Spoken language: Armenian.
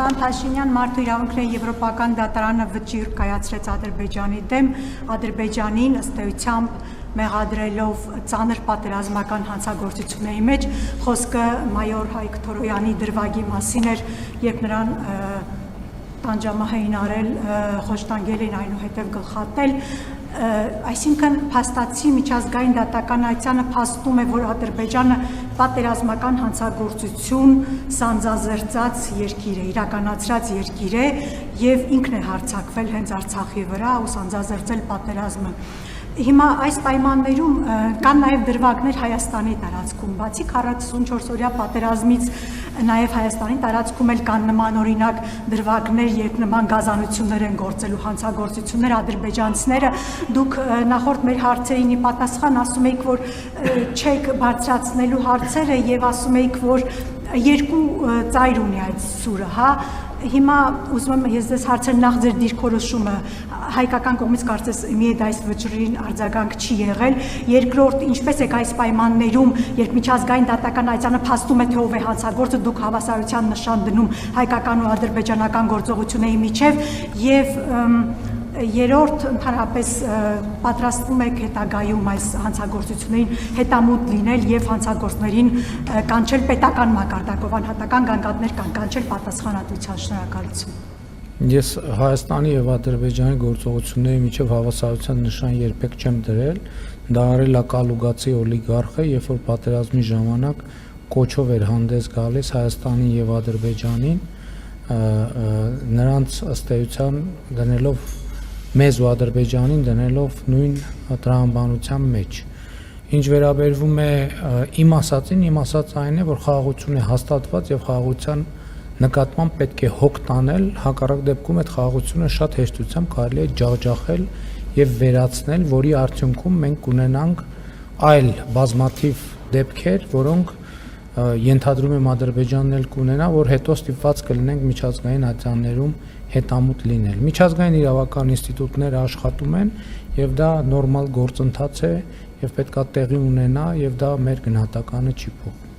Պարոն Փաշինյան, Մարդու իրավունքների եվրոպական դատարանը վճիռ կայացրեց Ադրբեջանի դեմ, Ադրբեջանին ըստ էությամբ մեղադրելով ծանր պատերազմական հանցագործությունների մեջ, խոսքը մայոր Հայկ Թորոյանի դրվագի մասին էր, երբ նրան տանջամահ արել, խոշտանգել էին, այնուհետև գլխատել, այսինքն փաստացի միջազգային դատական այցանը փաստում է, որ Ադրբեջանը պատերազմական հանցագործություն սանձազերծած երկիր է, իրականացրած երկիր է եւ ինքն է հարձակվել հենց Արցախի վրա ու սանձազերծել պատերազմը։ Հիմա այս պայմաններում կան նաև դրվագներ Հայաստանի տարածքում, բացի 44-օրյա պատերազմից նաև Հայաստանի տարածքում էլ կան նմանօրինակ դրվագներ, երբ նման գազանություններ են գործելու հանցագործություններ ադրբեջանցիները, դուք նախորդ մեր հարցերին ի պատասխան ասում եք, որ չեք բարձրացնելու հարցերը եւ ասում եք, որ երկու ծայր ունի այդ սուրը, հա։ Հիմա ուզում եմ ես ձեզ հարցեր նախ ձեր դիրքորոշումը հայկական կողմից կարծես մի այդ այս վճռին արձագանք չի եղել, երկրորդ ինչպես եք այս պայմաններում, երբ միջազգային դատական այցանը փաստում է թե ով է հանցագործը, դուք հավասարության նշան դնում հայկական ու ադրբեջանական գործողությունների միջև եւ երրորդ ընդհանրապես պատրաստվում եք հետագայում այս հանցագործություններին հետամուտ լինել եւ հանցագործներին կանչել պետական մակարդակով, անհատական գանգատներ կանչել պատասխանատվության։ Շնորհակալություն։ Ես Հայաստանի եւ Ադրբեջանի գործողությունների միջև հավասարության նշան երբեք չեմ դրել, դա արել է Կալուգացի օլիգարխը, երբ որ պատերազմի ժամանակ կոչով էր հանդես գալիս Հայաստանին եւ Ադրբեջանին, նրանց ըստ էության դնելով մեզ ու Ադրբեջանին դնելով նույն տրամաբանության մեջ։ Ինչ վերաբերվում է իմ ասածին, իմ ասածը այն է, որ խաղաղություն է հաստատված եւ խաղաղության նկատմամբ պետք է հոգ տանել, հակառակ դեպքում այդ խաղաղությունը շատ հեշտությամբ կարելի է ջախջախել եւ վերացնել, որի արդյունքում մենք կունենանք այլ բազմաթիվ դեպքեր, որոնք ենթադրում եմ Ադրբեջանն էլ կունենա, որ հետո ստիպված կլինենք միջազգային ատյաններում հետամուտ լինել։ Միջազգային իրավական ինստիտուտները աշխատում են եւ դա նորմալ գործընթաց է եւ պետքա տեղի ունենա եւ դա մեր գնահատականը չի փոխում։